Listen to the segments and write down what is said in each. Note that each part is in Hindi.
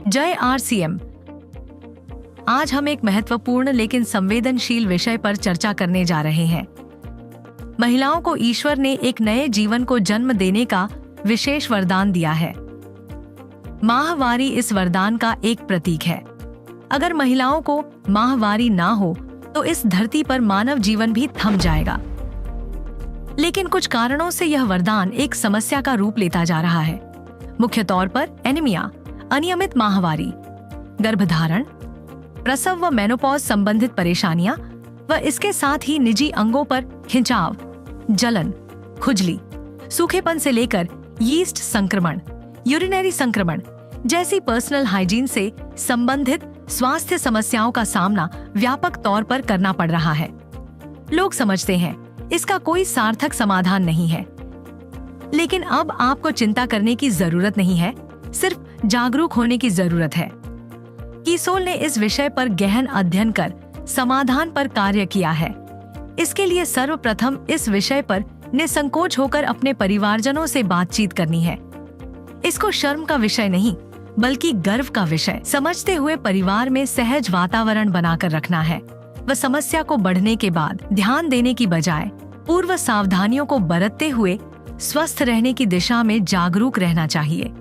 जय आरसीएम। आज हम एक महत्वपूर्ण लेकिन संवेदनशील विषय पर चर्चा करने जा रहे हैं। महिलाओं को ईश्वर ने एक नए जीवन को जन्म देने का विशेष वरदान दिया है। माहवारी इस वरदान का एक प्रतीक है। अगर महिलाओं को माहवारी ना हो तो इस धरती पर मानव जीवन भी थम जाएगा। लेकिन कुछ कारणों से यह वरदान एक समस्या का रूप लेता जा रहा है। मुख्य तौर पर एनीमिया, अनियमित माहवारी, गर्भधारण, प्रसव व मेनोपॉज संबंधित परेशानियां व इसके साथ ही निजी अंगों पर खिंचाव, जलन, खुजली, सूखेपन से लेकर यीस्ट संक्रमण, यूरिनरी संक्रमण जैसी पर्सनल हाइजीन से संबंधित स्वास्थ्य समस्याओं का सामना व्यापक तौर पर करना पड़ रहा है। लोग समझते हैं इसका कोई सार्थक समाधान नहीं है, लेकिन अब आपको चिंता करने की जरूरत नहीं है, सिर्फ जागरूक होने की जरूरत है। कीसोल ने इस विषय पर गहन अध्ययन कर समाधान पर कार्य किया है। इसके लिए सर्वप्रथम इस विषय पर निसंकोच होकर अपने परिवारजनों से बातचीत करनी है। इसको शर्म का विषय नहीं बल्कि गर्व का विषय समझते हुए परिवार में सहज वातावरण बनाकर रखना है व समस्या को बढ़ने के बाद ध्यान देने की बजाय पूर्व सावधानियों को बरतते हुए स्वस्थ रहने की दिशा में जागरूक रहना चाहिए।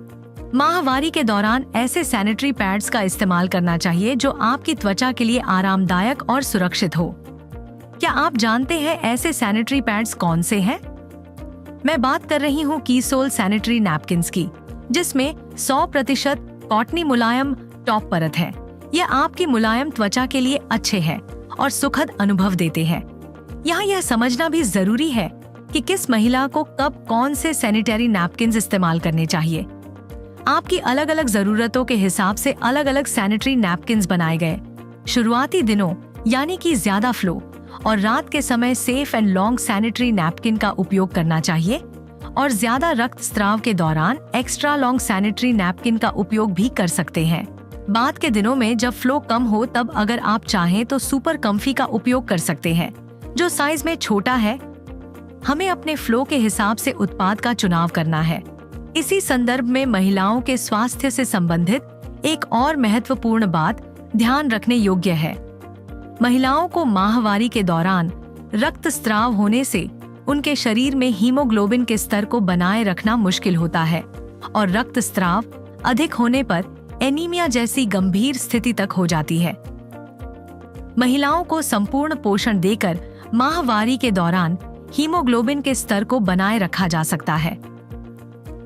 माहवारी के दौरान ऐसे सैनिटरी पैड्स का इस्तेमाल करना चाहिए जो आपकी त्वचा के लिए आरामदायक और सुरक्षित हो। क्या आप जानते हैं ऐसे सैनिटरी पैड्स कौन से हैं? मैं बात कर रही हूँ कीसोल सैनिटरी नैपकिन्स की, जिसमें 100% कॉटनी मुलायम टॉप परत है। यह आपकी मुलायम त्वचा के लिए अच्छे हैं और सुखद अनुभव देते हैं। यहाँ यह समझना भी जरूरी है कि किस महिला को कब कौन से सैनिटरी नैपकिन्स इस्तेमाल करने चाहिए। आपकी अलग अलग जरूरतों के हिसाब से अलग अलग सैनिटरी नैपकिन्स बनाए गए। शुरुआती दिनों यानी कि ज्यादा फ्लो और रात के समय safe and long sanitary napkin का उपयोग करना चाहिए और ज्यादा रक्तस्राव के दौरान एक्स्ट्रा लॉन्ग सैनिटरी नैपकिन का उपयोग भी कर सकते हैं। बाद के दिनों में जब फ्लो कम हो तब अगर आप चाहें तो सुपर कम्फी का उपयोग कर सकते हैं, जो साइज में छोटा है। हमें अपने फ्लो के हिसाब से उत्पाद का चुनाव करना है। इसी संदर्भ में महिलाओं के स्वास्थ्य से संबंधित एक और महत्वपूर्ण बात ध्यान रखने योग्य है। महिलाओं को माहवारी के दौरान रक्तस्राव होने से उनके शरीर में हीमोग्लोबिन के स्तर को बनाए रखना मुश्किल होता है और रक्तस्राव अधिक होने पर एनीमिया जैसी गंभीर स्थिति तक हो जाती है। महिलाओं को संपूर्ण पोषण देकर माहवारी के दौरान हीमोग्लोबिन के स्तर को बनाए रखा जा सकता है।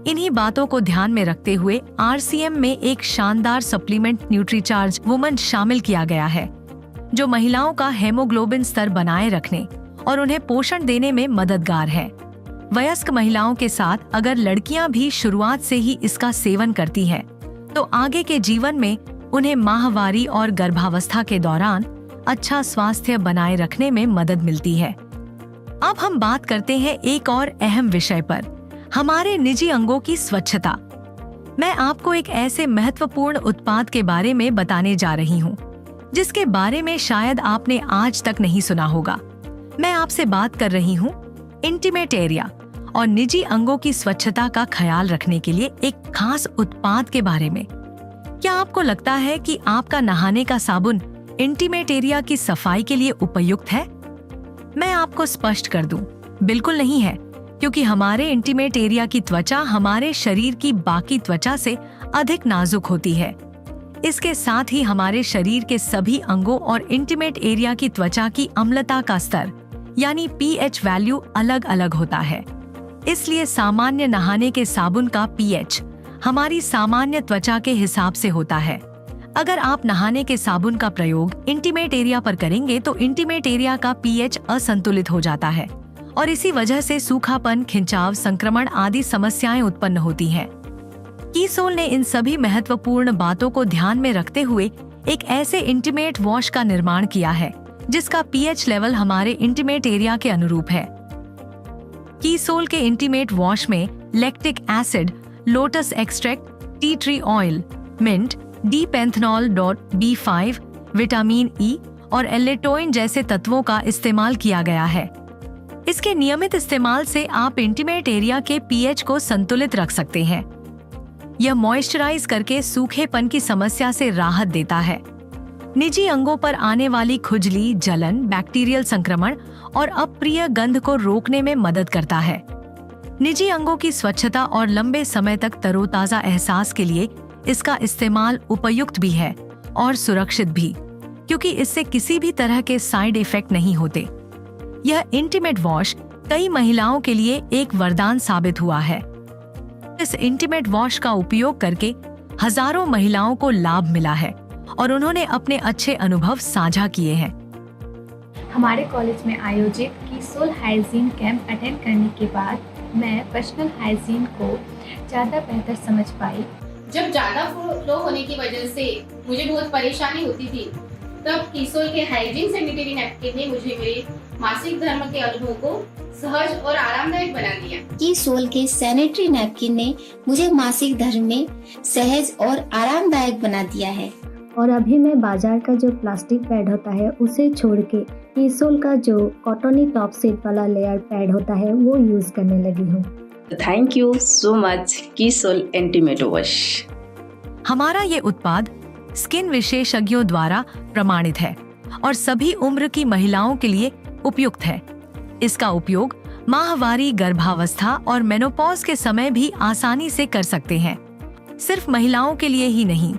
इन्हीं बातों को ध्यान में रखते हुए आरसीएम में एक शानदार सप्लीमेंट न्यूट्रीचार्ज वुमन शामिल किया गया है, जो महिलाओं का हेमोग्लोबिन स्तर बनाए रखने और उन्हें पोषण देने में मददगार है। वयस्क महिलाओं के साथ अगर लड़कियां भी शुरुआत से ही इसका सेवन करती हैं, तो आगे के जीवन में उन्हें माहवारी और गर्भावस्था के दौरान अच्छा स्वास्थ्य बनाए रखने में मदद मिलती है। अब हम बात करते हैं एक और अहम विषय पर, हमारे निजी अंगों की स्वच्छता। मैं आपको एक ऐसे महत्वपूर्ण उत्पाद के बारे में बताने जा रही हूँ, जिसके बारे में शायद आपने आज तक नहीं सुना होगा। मैं आपसे बात कर रही हूँ इंटीमेट एरिया और निजी अंगों की स्वच्छता का ख्याल रखने के लिए एक खास उत्पाद के बारे में। क्या आपको लगता है कि आपका नहाने का साबुन इंटीमेट एरिया की सफाई के लिए उपयुक्त है? मैं आपको स्पष्ट कर दूं, बिल्कुल नहीं है, क्योंकि हमारे इंटीमेट एरिया की त्वचा हमारे शरीर की बाकी त्वचा से अधिक नाजुक होती है। इसके साथ ही हमारे शरीर के सभी अंगों और इंटीमेट एरिया की त्वचा की अम्लता का स्तर यानी पीएच वैल्यू अलग अलग होता है। इसलिए सामान्य नहाने के साबुन का पीएच हमारी सामान्य त्वचा के हिसाब से होता है। अगर आप नहाने के साबुन का प्रयोग इंटीमेट एरिया पर करेंगे तो इंटीमेट एरिया का पीएच असंतुलित हो जाता है और इसी वजह से सूखापन, खिंचाव, संक्रमण आदि समस्याएं उत्पन्न होती हैं। कीसोल ने इन सभी महत्वपूर्ण बातों को ध्यान में रखते हुए एक ऐसे इंटीमेट वॉश का निर्माण किया है जिसका पीएच लेवल हमारे इंटीमेट एरिया के अनुरूप है। कीसोल के इंटीमेट वॉश में lactic acid, lotus extract, tea tree oil, mint, D panthenol B5, vitamin E और एलेटोइन जैसे तत्वों का इस्तेमाल किया गया है। इसके नियमित इस्तेमाल से आप इंटीमेट एरिया के पीएच को संतुलित रख सकते हैं। यह मॉइस्चराइज करके सूखेपन की समस्या से राहत देता है। निजी अंगों पर आने वाली खुजली, जलन, बैक्टीरियल संक्रमण और अप्रिय गंध को रोकने में मदद करता है। निजी अंगों की स्वच्छता और लंबे समय तक तरोताजा एहसास के लिए इसका इस्तेमाल उपयुक्त भी है और सुरक्षित भी, क्योंकि इससे किसी भी तरह के साइड इफेक्ट नहीं होते। यह इंटीमेट वॉश कई महिलाओं के लिए एक वरदान साबित हुआ है। इस इंटीमेट वॉश का उपयोग करके हजारों महिलाओं को लाभ मिला है और उन्होंने अपने अच्छे अनुभव साझा किए हैं। हमारे कॉलेज में आयोजित कीसोल हाइजीन कैंप अटेंड करने के बाद मैं पर्सनल हाइजीन को ज़्यादा बेहतर समझ पाई। जब ज़्यादा फ्लो होने की वजह से मुझे बहुत परेशानी होती थी, तब कीसोल के हाइजीन सैनिटरी नैपकिन ने मुझे मेरे मासिक धर्म के अनुभव को सहज और आरामदायक बना दिया। कीसोल के सैनिटरी नैपकिन ने मुझे मासिक धर्म में सहज और आरामदायक बना दिया है। और अभी मैं बाजार का जो प्लास्टिक पैड होता है उसे छोड़ के कीसोल का जो कॉटनी टॉप सीट वाला लेयर पैड होता है वो यूज करने लगी हूँ। थैंक यू सो मच कीसोल इंटीमेट वॉश। हमारा ये उत्पाद स्किन विशेषज्ञों द्वारा प्रमाणित है और सभी उम्र की महिलाओं के लिए उपयुक्त है। इसका उपयोग माहवारी, गर्भावस्था और मेनोपॉज के समय भी आसानी से कर सकते हैं। सिर्फ महिलाओं के लिए ही नहीं,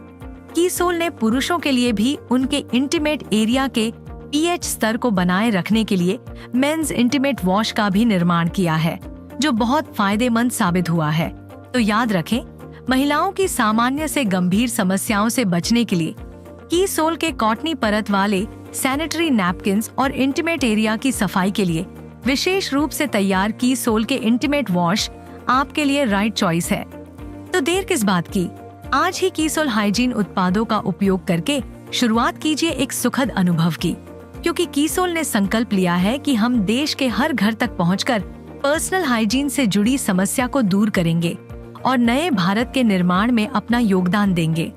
कीसोल ने पुरुषों के लिए भी उनके इंटीमेट एरिया के पीएच स्तर को बनाए रखने के लिए मेंस इंटीमेट वॉश का भी निर्माण किया है, जो बहुत फायदेमंद साबित हुआ है। तो याद रखें, महिलाओं की सामान्य से गंभीर समस्याओं से बचने के लिए कीसोल के कॉटनी परत वाले सैनिटरी नैपकिन्स और इंटीमेट एरिया की सफाई के लिए विशेष रूप से तैयार कीसोल के इंटीमेट वॉश आपके लिए राइट चॉइस है। तो देर किस बात की, आज ही कीसोल हाइजीन उत्पादों का उपयोग करके शुरुआत कीजिए एक सुखद अनुभव की, क्योंकि कीसोल ने संकल्प लिया है कि हम देश के हर घर तक पहुंचकर पर्सनल हाइजीन से जुड़ी समस्या को दूर करेंगे और नए भारत के निर्माण में अपना योगदान देंगे।